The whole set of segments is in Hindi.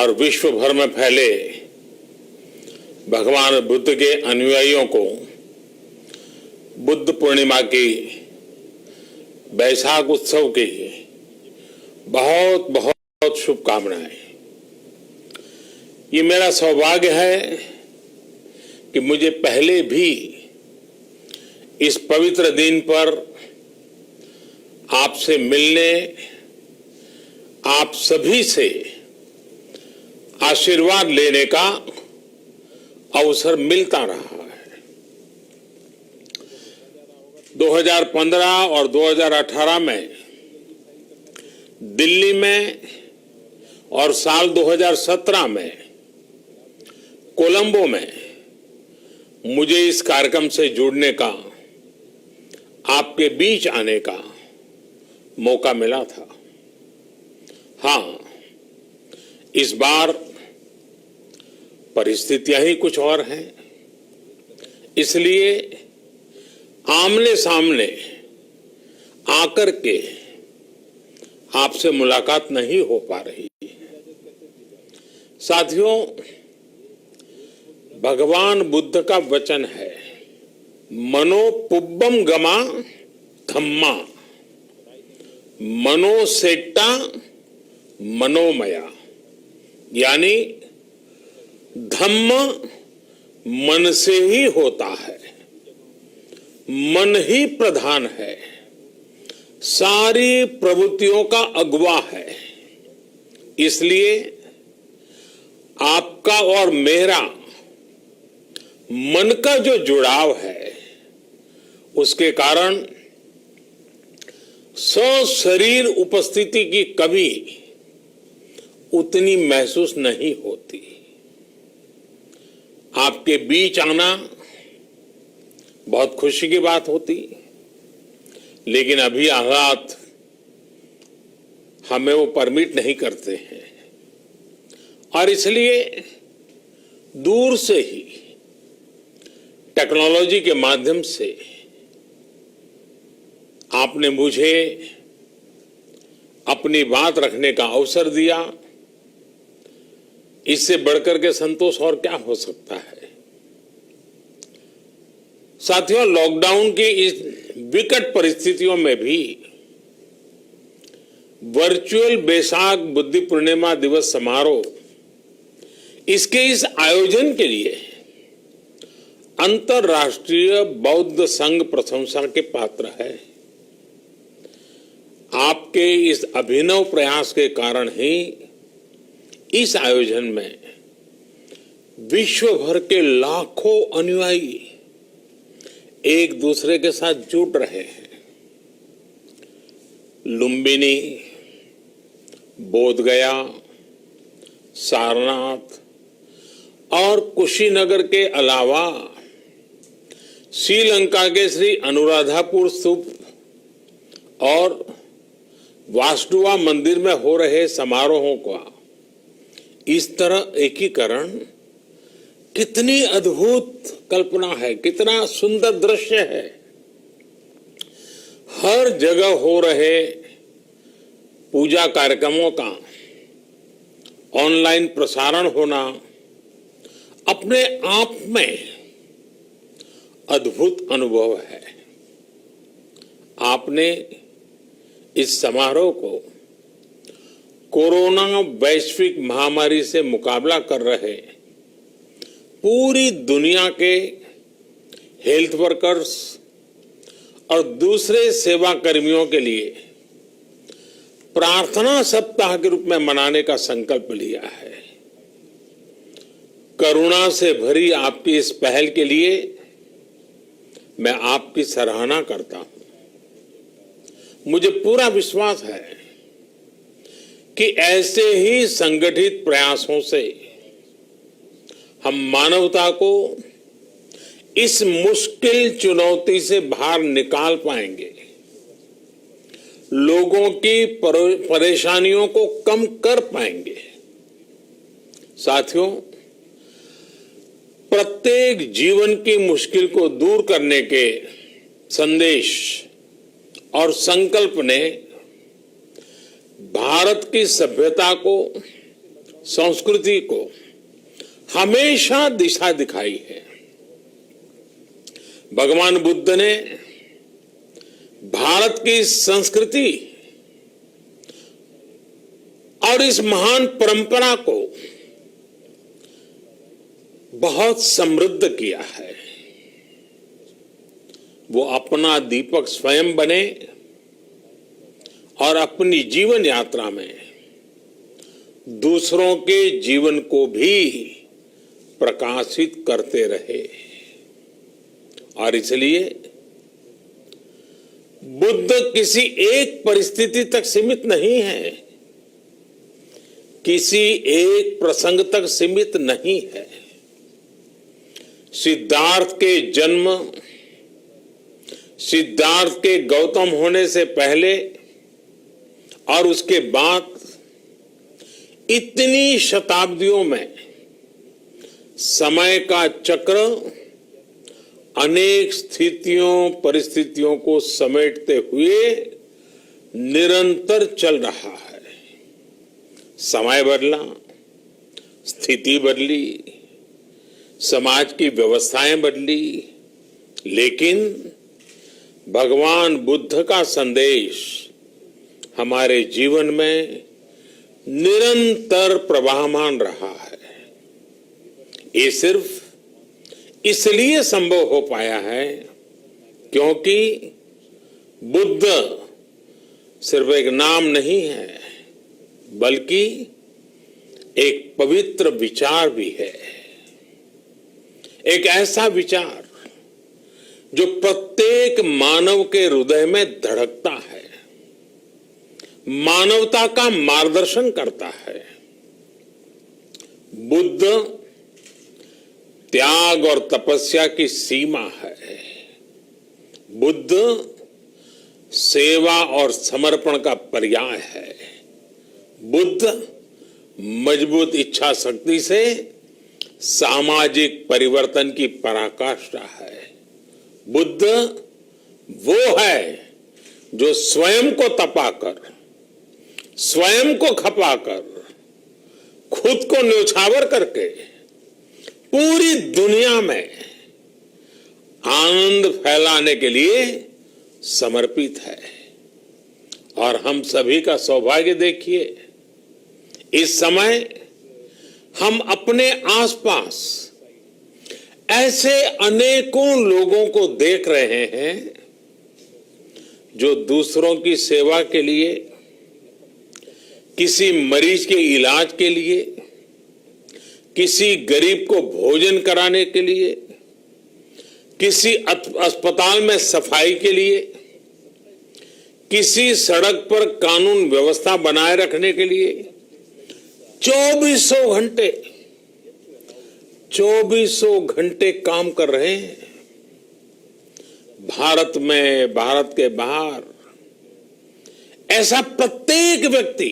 और विश्व भर में फैले भगवान बुद्ध के अनुयायियों को बुद्ध पूर्णिमा की बैसाख उत्सव की बहुत बहुत शुभकामनाएं। ये मेरा सौभाग्य है कि मुझे पहले भी इस पवित्र दिन पर आपसे मिलने, आप सभी से आशीर्वाद लेने का अवसर मिलता रहा है। 2015 और 2018 में दिल्ली में और साल 2017 में कोलंबो में मुझे इस कार्यक्रम से जुड़ने का, आपके बीच आने का मौका मिला था। हाँ, इस बार परिस्थितियां ही कुछ और हैं, इसलिए आमने सामने आकर के आपसे मुलाकात नहीं हो पा रही। साथियों, भगवान बुद्ध का वचन है, मनो पुब्बम गमा धम्मा, मनोसेट्टा मनोमया, यानी धम्म मन से ही होता है, मन ही प्रधान है, सारी प्रवृत्तियों का अगुवा है। इसलिए आपका और मेरा मन का जो जुड़ाव है, उसके कारण सशरीर उपस्थिति की कभी उतनी महसूस नहीं होती। आपके बीच आना बहुत खुशी की बात होती, लेकिन अभी हालात हमें वो परमिट नहीं करते हैं और इसलिए दूर से ही टेक्नोलॉजी के माध्यम से आपने मुझे अपनी बात रखने का अवसर दिया। इससे बढ़कर के संतोष और क्या हो सकता है। साथियों, लॉकडाउन की इस विकट परिस्थितियों में भी वर्चुअल बैसाख बुद्ध पूर्णिमा दिवस समारोह, इसके इस आयोजन के लिए अंतर्राष्ट्रीय बौद्ध संघ प्रशंसा के पात्र है। आपके इस अभिनव प्रयास के कारण ही इस आयोजन में विश्व भर के लाखों अनुयायी एक दूसरे के साथ जुड़ रहे हैं। लुम्बिनी, बोधगया, सारनाथ और कुशीनगर के अलावा श्रीलंका के श्री अनुराधापुर स्तूप और वासुदेवा मंदिर में हो रहे समारोहों का इस तरह एकीकरण कितनी अद्भुत कल्पना है, कितना सुंदर दृश्य है। हर जगह हो रहे पूजा कार्यक्रमों का ऑनलाइन प्रसारण होना अपने आप में अद्भुत अनुभव है। आपने इस समारोह को कोरोना वैश्विक महामारी से मुकाबला कर रहे पूरी दुनिया के हेल्थ वर्कर्स और दूसरे सेवा कर्मियों के लिए प्रार्थना सप्ताह के रूप में मनाने का संकल्प लिया है। करुणा से भरी आपकी इस पहल के लिए मैं आपकी सराहना करता हूं। मुझे पूरा विश्वास है कि ऐसे ही संगठित प्रयासों से हम मानवता को इस मुश्किल चुनौती से बाहर निकाल पाएंगे, लोगों की परेशानियों को कम कर पाएंगे। साथियों, प्रत्येक जीवन की मुश्किल को दूर करने के संदेश और संकल्प ने भारत की सभ्यता को संस्कृति को हमेशा दिशा दिखाई है। भगवान बुद्ध ने भारत की संस्कृति और इस महान परंपरा को बहुत समृद्ध किया है। वो अपना दीपक स्वयं बने और अपनी जीवन यात्रा में दूसरों के जीवन को भी प्रकाशित करते रहे। और इसलिए बुद्ध किसी एक परिस्थिति तक सीमित नहीं है, किसी एक प्रसंग तक सीमित नहीं है। सिद्धार्थ के जन्म, सिद्धार्थ के गौतम होने से पहले और उसके बाद इतनी शताब्दियों में समय का चक्र अनेक स्थितियों परिस्थितियों को समेटते हुए निरंतर चल रहा है। समय बदला, स्थिति बदली, समाज की व्यवस्थाएं बदली, लेकिन भगवान बुद्ध का संदेश हमारे जीवन में निरंतर प्रवाहमान रहा है। ये सिर्फ इसलिए संभव हो पाया है क्योंकि बुद्ध सिर्फ एक नाम नहीं है, बल्कि एक पवित्र विचार भी है। एक ऐसा विचार जो प्रत्येक मानव के हृदय में धड़कता है, मानवता का मार्गदर्शन करता है। बुद्ध त्याग और तपस्या की सीमा है। बुद्ध सेवा और समर्पण का पर्याय है। बुद्ध मजबूत इच्छा शक्ति से सामाजिक परिवर्तन की पराकाष्ठा है। बुद्ध वो है जो स्वयं को तपाकर, स्वयं को खपाकर, खुद को न्योछावर करके पूरी दुनिया में आनंद फैलाने के लिए समर्पित है। और हम सभी का सौभाग्य देखिए, इस समय हम अपने आसपास ऐसे अनेकों लोगों को देख रहे हैं जो दूसरों की सेवा के लिए, किसी मरीज के इलाज के लिए, किसी गरीब को भोजन कराने के लिए, किसी अस्पताल में सफाई के लिए, किसी सड़क पर कानून व्यवस्था बनाए रखने के लिए चौबीसों घंटे काम कर रहे हैं। भारत में, भारत के बाहर ऐसा प्रत्येक व्यक्ति,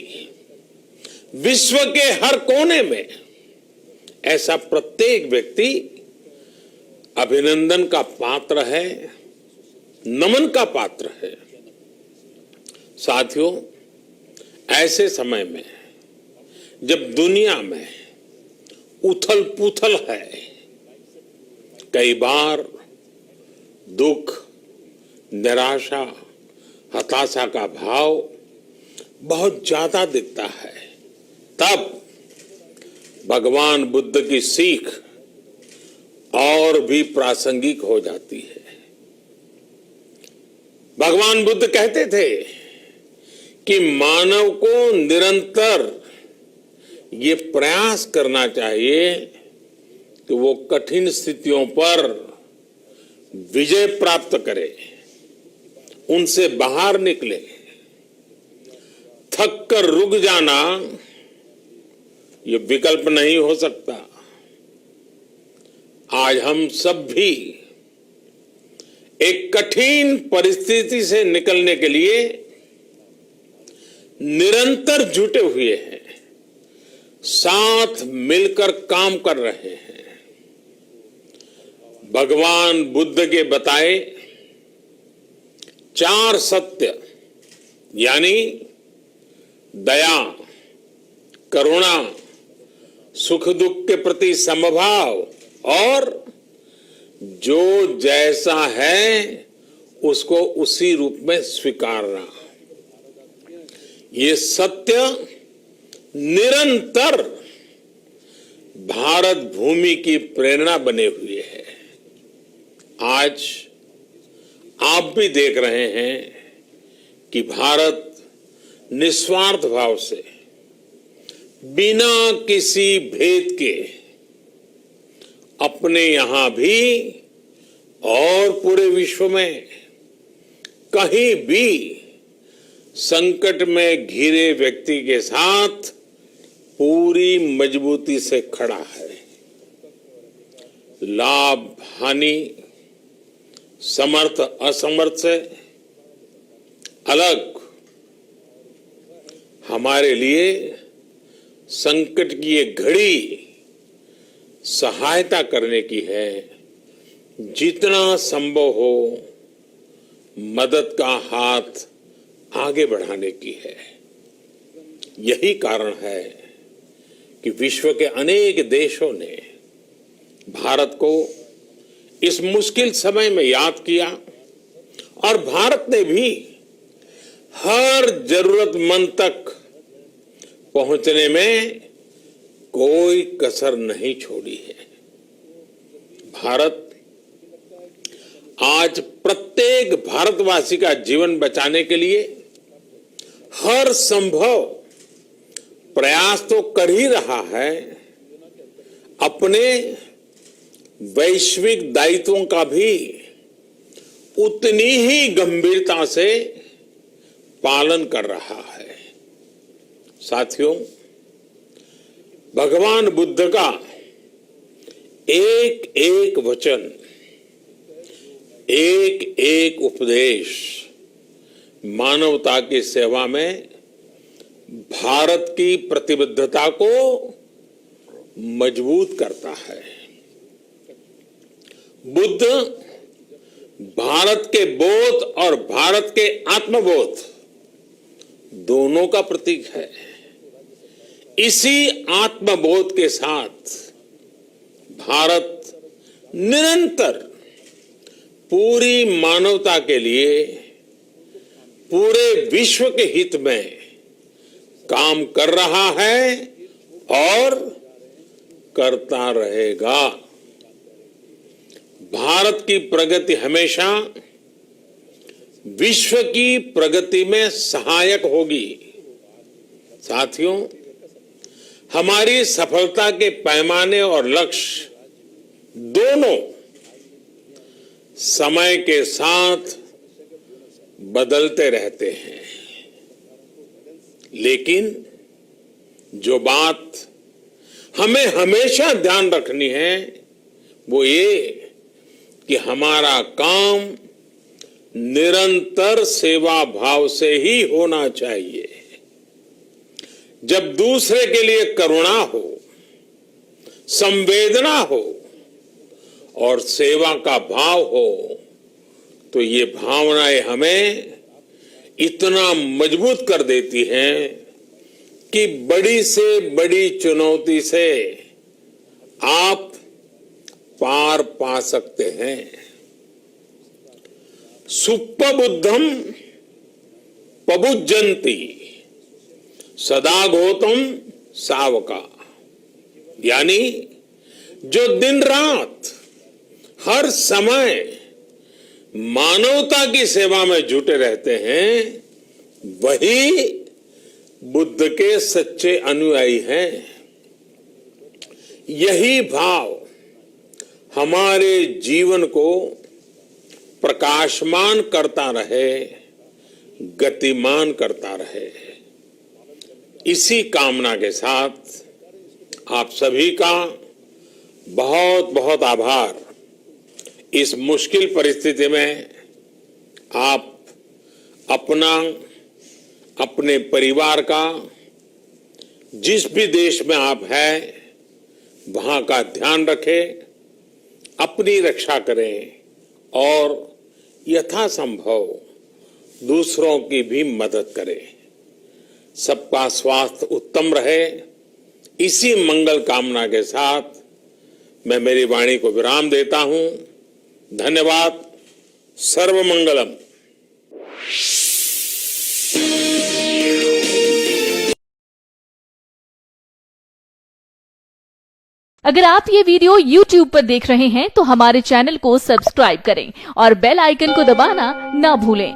विश्व के हर कोने में ऐसा प्रत्येक व्यक्ति अभिनंदन का पात्र है, नमन का पात्र है। साथियों, ऐसे समय में जब दुनिया में उथल पुथल है, कई बार दुख, निराशा, हताशा का भाव बहुत ज्यादा दिखता है, तब भगवान बुद्ध की सीख और भी प्रासंगिक हो जाती है। भगवान बुद्ध कहते थे कि मानव को निरंतर ये प्रयास करना चाहिए कि वो कठिन स्थितियों पर विजय प्राप्त करे, उनसे बाहर निकले। थक कर रुक जाना ये विकल्प नहीं हो सकता। आज हम सब भी एक कठिन परिस्थिति से निकलने के लिए निरंतर जुटे हुए हैं, साथ मिलकर काम कर रहे हैं। भगवान बुद्ध के बताए 4 सत्य यानी दया, करुणा, सुख दुख के प्रति समभाव और जो जैसा है उसको उसी रूप में स्वीकारना, ये सत्य निरंतर भारत भूमि की प्रेरणा बने हुए है। आज आप भी देख रहे हैं कि भारत निस्वार्थ भाव से बिना किसी भेद के अपने यहां भी और पूरे विश्व में कहीं भी संकट में घिरे व्यक्ति के साथ पूरी मजबूती से खड़ा है। लाभ हानि, समर्थ असमर्थ से अलग हमारे लिए संकट की ये घड़ी सहायता करने की है। जितना संभव हो मदद का हाथ आगे बढ़ाने की है। यही कारण है कि विश्व के अनेक देशों ने भारत को इस मुश्किल समय में याद किया और भारत ने भी हर जरूरतमंद तक पहुंचने में कोई कसर नहीं छोड़ी है। भारत आज प्रत्येक भारतवासी का जीवन बचाने के लिए हर संभव प्रयास तो कर ही रहा है, अपने वैश्विक दायित्वों का भी उतनी ही गंभीरता से पालन कर रहा है। साथियों, भगवान बुद्ध का एक एक वचन, एक एक उपदेश मानवता की सेवा में भारत की प्रतिबद्धता को मजबूत करता है। बुद्ध भारत के बोध और भारत के आत्मबोध दोनों का प्रतीक है। इसी आत्मबोध के साथ भारत निरंतर पूरी मानवता के लिए, पूरे विश्व के हित में काम कर रहा है और करता रहेगा। भारत की प्रगति हमेशा विश्व की प्रगति में सहायक होगी। साथियों, हमारी सफलता के पैमाने और लक्ष्य दोनों समय के साथ बदलते रहते हैं, लेकिन जो बात हमें हमेशा ध्यान रखनी है वो ये कि हमारा काम निरंतर सेवा भाव से ही होना चाहिए। जब दूसरे के लिए करुणा हो, संवेदना हो और सेवा का भाव हो तो ये भावनाएं हमें इतना मजबूत कर देती हैं कि बड़ी से बड़ी चुनौती से आप पार पा सकते हैं। सुप्पबुद्धम पबुज्जन्ति सदा गौतम सावका, यानी जो दिन रात हर समय मानवता की सेवा में जुटे रहते हैं वही बुद्ध के सच्चे अनुयायी हैं। यही भाव हमारे जीवन को प्रकाशमान करता रहे, गतिमान करता रहे। इसी कामना के साथ आप सभी का बहुत बहुत आभार। इस मुश्किल परिस्थिति में आप अपना, अपने परिवार का, जिस भी देश में आप हैं वहां का ध्यान रखें, अपनी रक्षा करें और यथासंभव दूसरों की भी मदद करें। सबका स्वास्थ्य उत्तम रहे, इसी मंगल कामना के साथ मैं मेरी वाणी को विराम देता हूं। धन्यवाद। सर्वमंगलम। अगर आप ये वीडियो YouTube पर देख रहे हैं तो हमारे चैनल को सब्सक्राइब करें और बेल आइकन को दबाना ना भूलें।